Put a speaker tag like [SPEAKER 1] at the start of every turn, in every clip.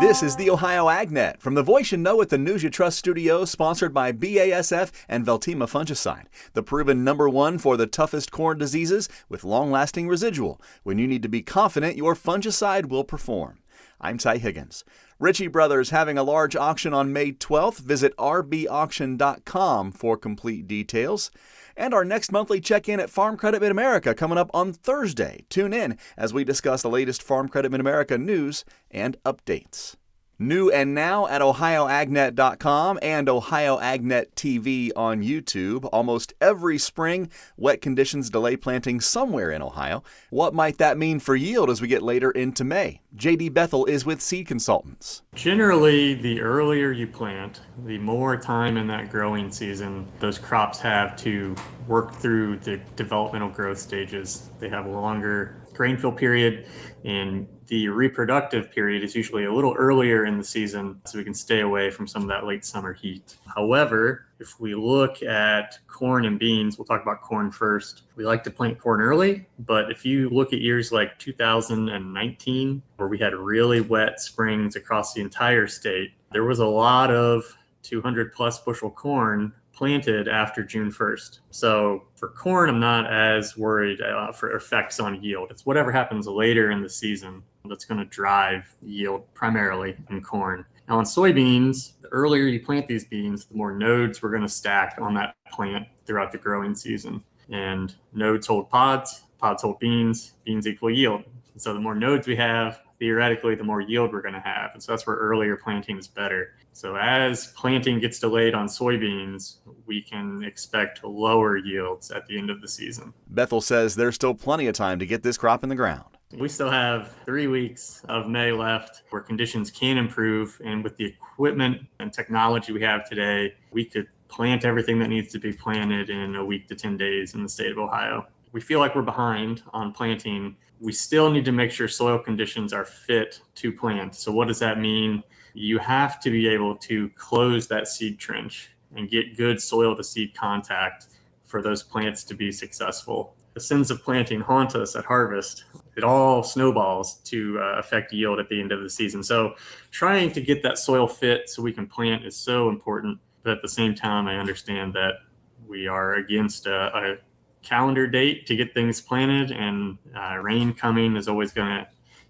[SPEAKER 1] This is the Ohio AgNet from the Voice You Know at the News You Trust studio, sponsored by BASF and Veltima fungicide, the proven #1 for the toughest corn diseases with long-lasting residual, when you need to be confident your fungicide will perform. I'm Ty Higgins. Ritchie Brothers having a large auction on May 12th. Visit rbauction.com for complete details. And our next monthly check-in at Farm Credit Mid-America coming up on Thursday. Tune in as we discuss the latest Farm Credit Mid-America news and updates. New and now at ohioagnet.com and Ohio AgNet TV on YouTube. Almost every spring, wet conditions delay planting somewhere in Ohio. What might that mean for yield as we get later into May? J.D. Bethel is with Seed Consultants.
[SPEAKER 2] Generally, the earlier you plant, the more time in that growing season those crops have to work through the developmental growth stages. They have a longer grain fill period, and the reproductive period is usually a little earlier in the season, so we can stay away from some of that late summer heat. However, if we look at corn and beans, we'll talk about corn first. We like to plant corn early, but if you look at years like 2019, where we had really wet springs across the entire state, there was a lot of 200 plus bushel corn planted after June 1st. So for corn, I'm not as worried for effects on yield. It's whatever happens later in the season that's going to drive yield primarily in corn. Now on soybeans, the earlier you plant these beans, the more nodes we're going to stack on that plant throughout the growing season. And nodes hold pods, pods hold beans, beans equal yield. And so the more nodes we have, theoretically, the more yield we're going to have. And so that's where earlier planting is better. So as planting gets delayed on soybeans, we can expect lower yields at the end of the season.
[SPEAKER 1] Bethel says there's still plenty of time to get this crop in the ground.
[SPEAKER 2] We still have 3 weeks of May left where conditions can improve. And with the equipment and technology we have today, we could plant everything that needs to be planted in a week to 10 days in the state of Ohio. We feel like we're behind on planting. We still need to make sure soil conditions are fit to plant. So what does that mean? You have to be able to close that seed trench and get good soil to seed contact for those plants to be successful. The sins of planting haunt us at harvest. It all snowballs to affect yield at the end of the season. So trying to get that soil fit so we can plant is so important. But at the same time, I understand that we are against a calendar date to get things planted, and rain coming is always going to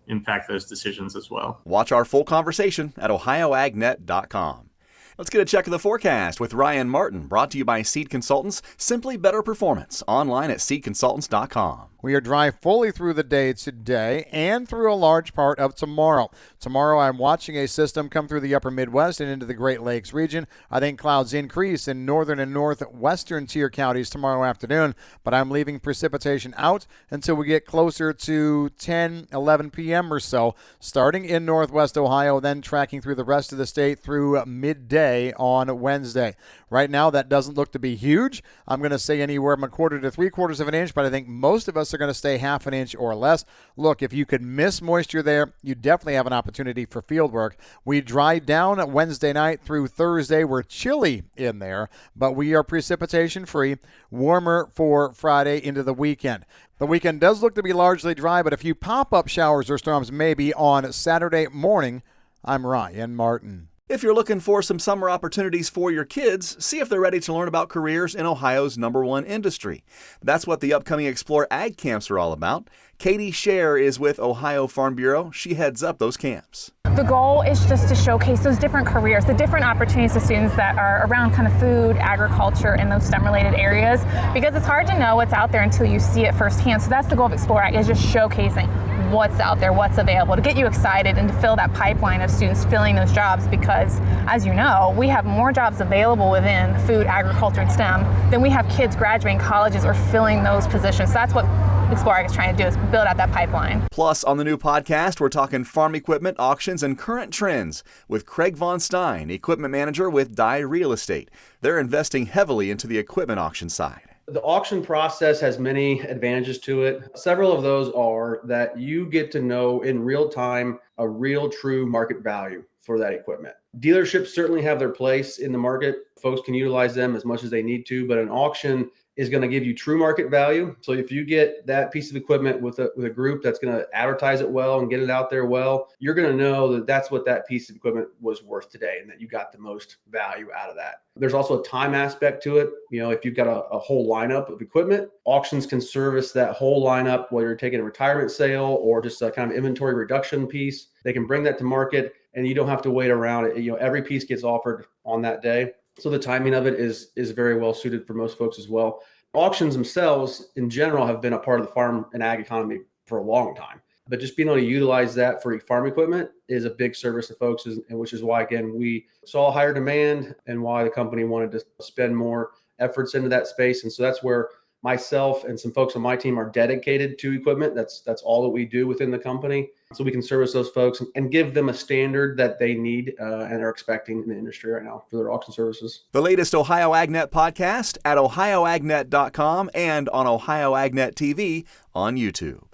[SPEAKER 2] impact those decisions as well.
[SPEAKER 1] Watch our full conversation at ohioagnet.com. Let's get a check of the forecast with Ryan Martin, brought to you by Seed Consultants, simply better performance, online at seedconsultants.com.
[SPEAKER 3] We are dry fully through the day today and through a large part of tomorrow. Tomorrow I'm watching a system come through the upper Midwest and into the Great Lakes region. I think clouds increase in northern and northwestern tier counties tomorrow afternoon, but I'm leaving precipitation out until we get closer to 10, 11 p.m. or so, starting in northwest Ohio, then tracking through the rest of the state through midday on Wednesday. Right now, that doesn't look to be huge. I'm going to say anywhere from 1/4 to 3/4 of an inch, but I think most of us are going to stay 1/2 inch or less. Look, if you could miss moisture there, you definitely have an opportunity for field work. We dry down Wednesday night through Thursday. We're chilly in there, but we are precipitation free. Warmer for Friday into the weekend. The weekend does look to be largely dry, but a few pop-up showers or storms maybe on Saturday morning. I'm Ryan Martin.
[SPEAKER 1] If you're looking for some summer opportunities for your kids, see if they're ready to learn about careers in Ohio's #1 industry. That's what the upcoming Explore Ag Camps are all about. Katie Scher is with Ohio Farm Bureau. She heads up those camps.
[SPEAKER 4] The goal is just to showcase those different careers, the different opportunities to students that are around kind of food, agriculture, and those STEM-related areas, because it's hard to know what's out there until you see it firsthand. So that's the goal of Explore Ag, is just showcasing what's out there, what's available, to get you excited and to fill that pipeline of students filling those jobs, because as you know, we have more jobs available within food, agriculture, and STEM than we have kids graduating colleges or filling those positions. So that's what Explore Ag is trying to do, is build out that pipeline.
[SPEAKER 1] Plus, on the new podcast, we're talking farm equipment, auctions, and current trends with Craig Von Stein, equipment manager with Dye Real Estate. They're investing heavily into the equipment auction side.
[SPEAKER 5] The auction process has many advantages to it. Several of those are that you get to know in real time a real true market value for that equipment. Dealerships certainly have their place in the market. Folks can utilize them as much as they need to, but an auction is going to give you true market value. So if you get that piece of equipment with a group that's going to advertise it well and get it out there well, you're going to know that that's what that piece of equipment was worth today and that you got the most value out of that. There's also a time aspect to it. If you've got a whole lineup of equipment, auctions can service that whole lineup, whether you're taking a retirement sale or just a kind of inventory reduction piece. They can bring that to market and you don't have to wait around. Every piece gets offered on that day. So the timing of it is very well suited for most folks as well. Auctions themselves in general have been a part of the farm and ag economy for a long time, but just being able to utilize that for farm equipment is a big service to folks, and which is why, again, we saw higher demand and why the company wanted to spend more efforts into that space. And so that's where myself and some folks on my team are dedicated to equipment. That's all that we do within the company. So we can service those folks and give them a standard that they need and are expecting in the industry right now for their auction services.
[SPEAKER 1] The latest Ohio AgNet podcast at ohioagnet.com and on Ohio AgNet TV on YouTube.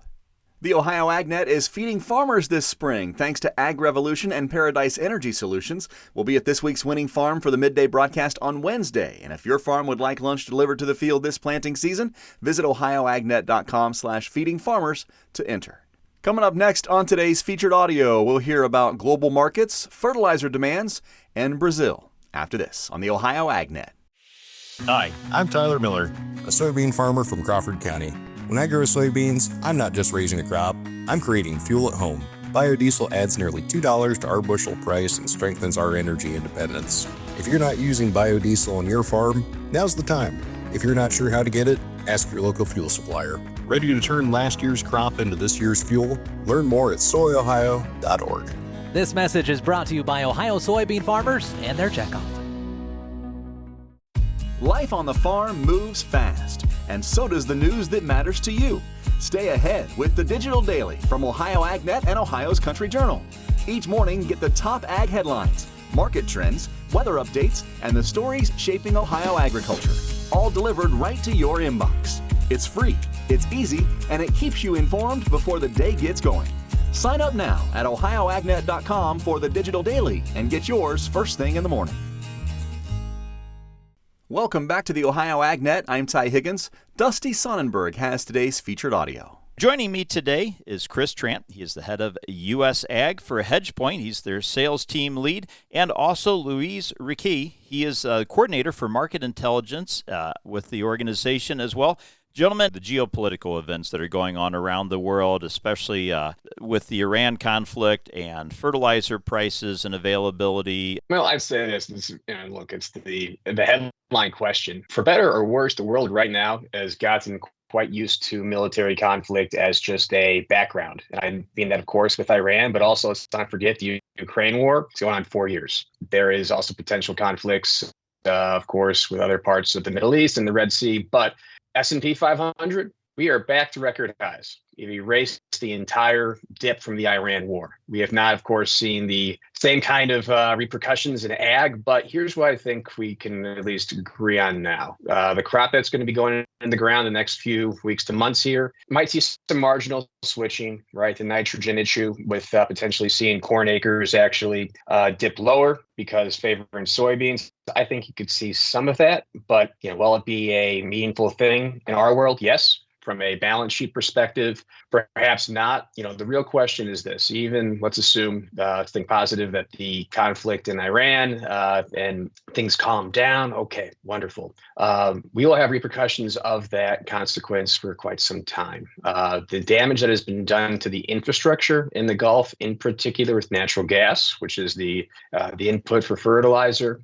[SPEAKER 1] The Ohio AgNet is feeding farmers this spring thanks to Ag Revolution and Paradise Energy Solutions. We'll be at this week's winning farm for the midday broadcast on Wednesday. And if your farm would like lunch delivered to the field this planting season, visit ohioagnet.com/feedingfarmers to enter. Coming up next on today's featured audio, we'll hear about global markets, fertilizer demands, and Brazil. After this on the Ohio AgNet.
[SPEAKER 6] Hi, I'm Tyler Miller, a soybean farmer from Crawford County. When I grow soybeans, I'm not just raising a crop, I'm creating fuel at home. Biodiesel adds nearly $2 to our bushel price and strengthens our energy independence. If you're not using biodiesel on your farm, now's the time. If you're not sure how to get it, ask your local fuel supplier. Ready to turn last year's crop into this year's fuel? Learn more at soyohio.org.
[SPEAKER 7] This message is brought to you by Ohio soybean farmers and their checkoff.
[SPEAKER 1] Life on the farm moves fast, and so does the news that matters to you. Stay ahead with the Digital Daily from Ohio AgNet and Ohio's Country Journal. Each morning, get the top ag headlines, market trends, weather updates, and the stories shaping Ohio agriculture, all delivered right to your inbox. It's free, it's easy, and it keeps you informed before the day gets going. Sign up now at ohioagnet.com for the Digital Daily and get yours first thing in the morning. Welcome back to the Ohio AgNet. I'm Ty Higgins. Dusty Sonnenberg has today's featured audio.
[SPEAKER 8] Joining me today is Chris Trant. He is the head of U.S. Ag for HedgePoint. He's their sales team lead. And also Luis Riquet. He is a coordinator for market intelligence with the organization as well. Gentlemen, the geopolitical events that are going on around the world, especially with the Iran conflict and fertilizer prices and availability.
[SPEAKER 9] Well, I'd say this look, it's the headline question. For better or worse, the world right now has gotten quite used to military conflict as just a background. And I mean that, of course, with Iran, but also let's not forget the Ukraine war. It's going on 4 years. There is also potential conflicts, of course, with other parts of the Middle East and the Red Sea, but S&P 500, we are back to record highs. We've erased the entire dip from the Iran war. We have not, of course, seen the same kind of repercussions in ag, but here's what I think we can at least agree on now. The crop that's going to be going in the ground the next few weeks to months here might see some marginal switching, right? The nitrogen issue with potentially seeing corn acres actually dip lower because favoring soybeans. I think you could see some of that, but will it be a meaningful thing in our world? Yes. From a balance sheet perspective, perhaps not. The real question is this: even let's assume, think positive that the conflict in Iran and things calm down. Okay, wonderful. We will have repercussions of that consequence for quite some time. The damage that has been done to the infrastructure in the Gulf, in particular with natural gas, which is the input for fertilizer,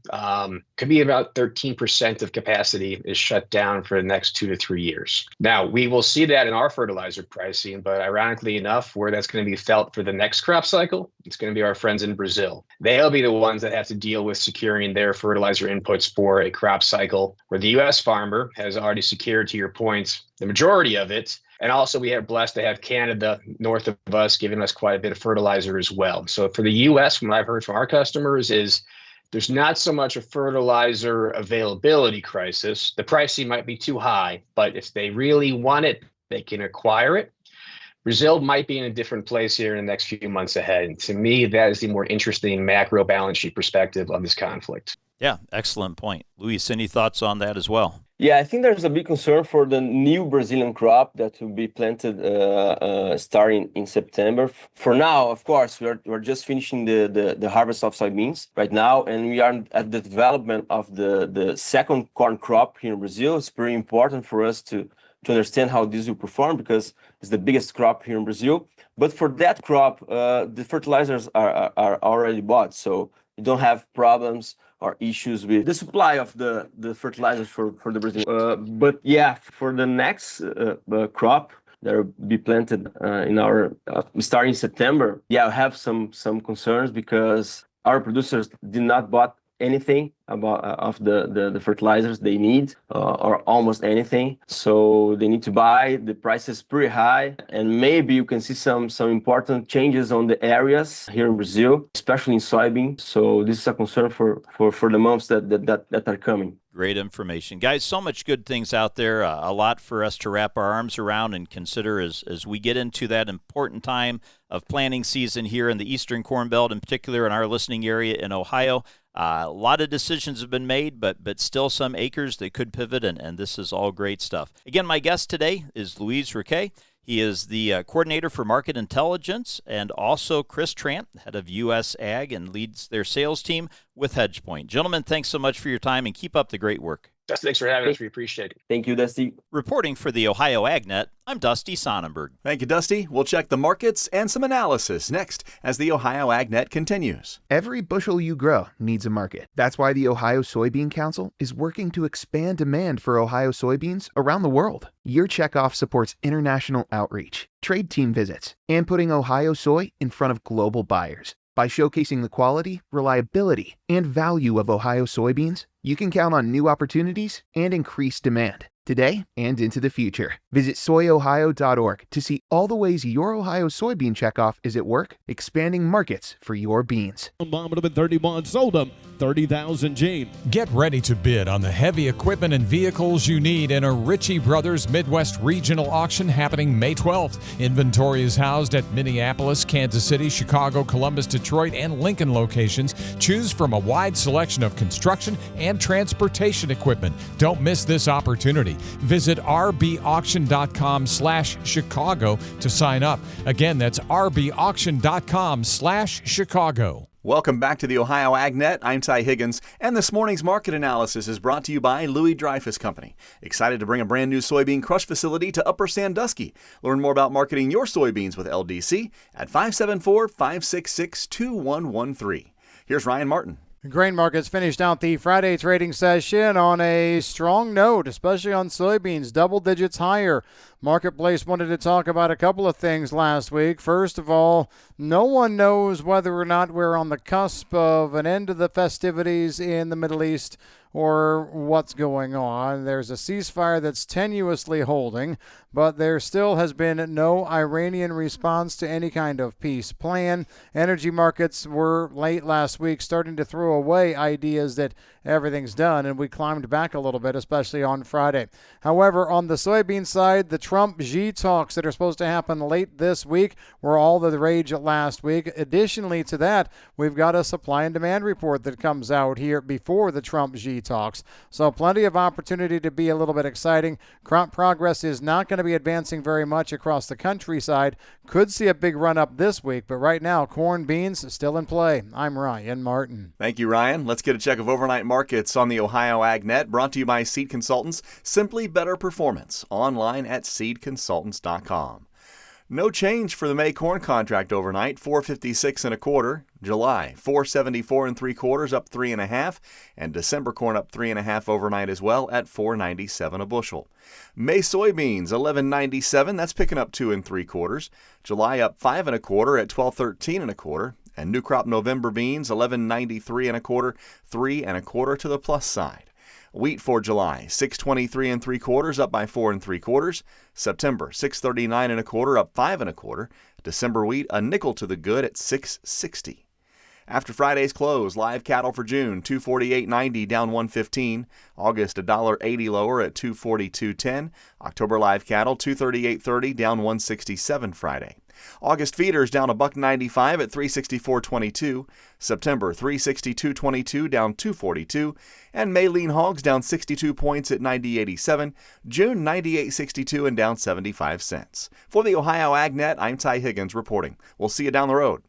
[SPEAKER 9] could be about 13% of capacity is shut down for the next 2 to 3 years. Now, we will see that in our fertilizer pricing, but ironically enough, where that's going to be felt for the next crop cycle, it's going to be our friends in Brazil. They'll be the ones that have to deal with securing their fertilizer inputs for a crop cycle where the U.S. farmer has already secured, to your point, the majority of it. And also we are blessed to have Canada north of us giving us quite a bit of fertilizer as well. So for the U.S., from what I've heard from our customers is there's not so much a fertilizer availability crisis. The pricing might be too high, but if they really want it, they can acquire it. Brazil might be in a different place here in the next few months ahead. And to me, that is the more interesting macro balance sheet perspective of this conflict.
[SPEAKER 8] Yeah, excellent point. Luis, any thoughts on that as well?
[SPEAKER 10] Yeah, I think there's a big concern for the new Brazilian crop that will be planted starting in September. For now, of course, we're just finishing the harvest of soybeans right now, and we are at the development of the second corn crop here in Brazil. It's pretty important for us to understand how this will perform because it's the biggest crop here in Brazil. But for that crop, the fertilizers are already bought, so you don't have problems or issues with the supply of the fertilizers for the Brazil. But yeah, for the next crop that will be planted in our starting September, yeah, I have some concerns because our producers did not bought anything about of the fertilizers they need or almost anything, so they need to buy. The price is pretty high, and maybe you can see some important changes on the areas here in Brazil, especially in soybean. So this is a concern for the months that are coming.
[SPEAKER 8] Great information. Guys, so much good things out there, a lot for us to wrap our arms around and consider as we get into that important time of planting season here in the Eastern Corn Belt, in particular in our listening area in Ohio. A lot of decisions have been made, but still some acres that could pivot, and this is all great stuff. Again, my guest today is Luis Riquet. He is the coordinator for market intelligence, and also Chris Trant, head of U.S. Ag, and leads their sales team with HedgePoint. Gentlemen, thanks so much for your time, and keep up the great work.
[SPEAKER 9] Dusty, thanks for having us. We appreciate it.
[SPEAKER 10] Thank you, Dusty.
[SPEAKER 8] Reporting for the Ohio AgNet, I'm Dusty Sonnenberg.
[SPEAKER 1] Thank you, Dusty. We'll check the markets and some analysis next as the Ohio AgNet continues.
[SPEAKER 11] Every bushel you grow needs a market. That's why the Ohio Soybean Council is working to expand demand for Ohio soybeans around the world. Your checkoff supports international outreach, trade team visits, and putting Ohio soy in front of global buyers. By showcasing the quality, reliability, and value of Ohio soybeans, you can count on new opportunities and increased demand today and into the future. Visit soyohio.org to see all the ways your Ohio soybean checkoff is at work, expanding markets for your beans.
[SPEAKER 12] Bottom at 31, sold them 30,000, Gene.
[SPEAKER 13] Get ready to bid on the heavy equipment and vehicles you need in a Ritchie Brothers Midwest Regional Auction happening May 12th. Inventory is housed at Minneapolis, Kansas City, Chicago, Columbus, Detroit, and Lincoln locations. Choose from a wide selection of construction and transportation equipment. Don't miss this opportunity. Visit rbauction.com/Chicago to sign up. Again, that's rbauction.com/Chicago.
[SPEAKER 1] Welcome back to the Ohio AgNet. I'm Ty Higgins, and this morning's market analysis is brought to you by Louis Dreyfus Company. Excited to bring a brand new soybean crush facility to Upper Sandusky. Learn more about marketing your soybeans with LDC at 574-566-2113. Here's Ryan Martin.
[SPEAKER 3] Grain markets finished out the Friday trading session on a strong note, especially on soybeans, double digits higher. Marketplace wanted to talk about a couple of things last week. First of all, no one knows whether or not we're on the cusp of an end of the festivities in the Middle East or what's going on. There's a ceasefire that's tenuously holding, but there still has been no Iranian response to any kind of peace plan. Energy markets were late last week starting to throw away ideas that everything's done, and we climbed back a little bit, especially on Friday. However, on the soybean side, the Trump-Xi talks that are supposed to happen late this week were all the rage last week. Additionally to that, we've got a supply and demand report that comes out here before the Trump-Xi talks. So plenty of opportunity to be a little bit exciting. Crop progress is not going to be advancing very much across the countryside. Could see a big run up this week, but right now, corn, beans still in play. I'm Ryan Martin.
[SPEAKER 1] Thank you, Ryan. Let's get a check of overnight markets on the Ohio AgNet, brought to you by Seed Consultants. Simply better performance. Online at seedconsultants.com. No change for the May corn contract overnight, 456 1/4. July, 474 3/4, up 3.5, and December corn up 3.5 overnight as well at 497 a bushel. May soybeans 1197, that's picking up 2 3/4. July up 5 1/4 at 1213 1/4, and new crop November beans 1193 1/4, 3 1/4 to the plus side. Wheat for July, 623 3/4, up by 4 3/4. September, 639 1/4, up 5 1/4. December wheat, a nickel to the good at 660. After Friday's close, live cattle for June, $248.90 down $1.15. August, $1.80 lower at $242.10. October live cattle, $238.30 down $167 Friday. August feeders down $1.95 at $364.22. September, $362.22 down $242. And May lean hogs down 62 points at $90.87. June, $98.62 and down 75 cents. For the Ohio AgNet, I'm Ty Higgins reporting. We'll see you down the road.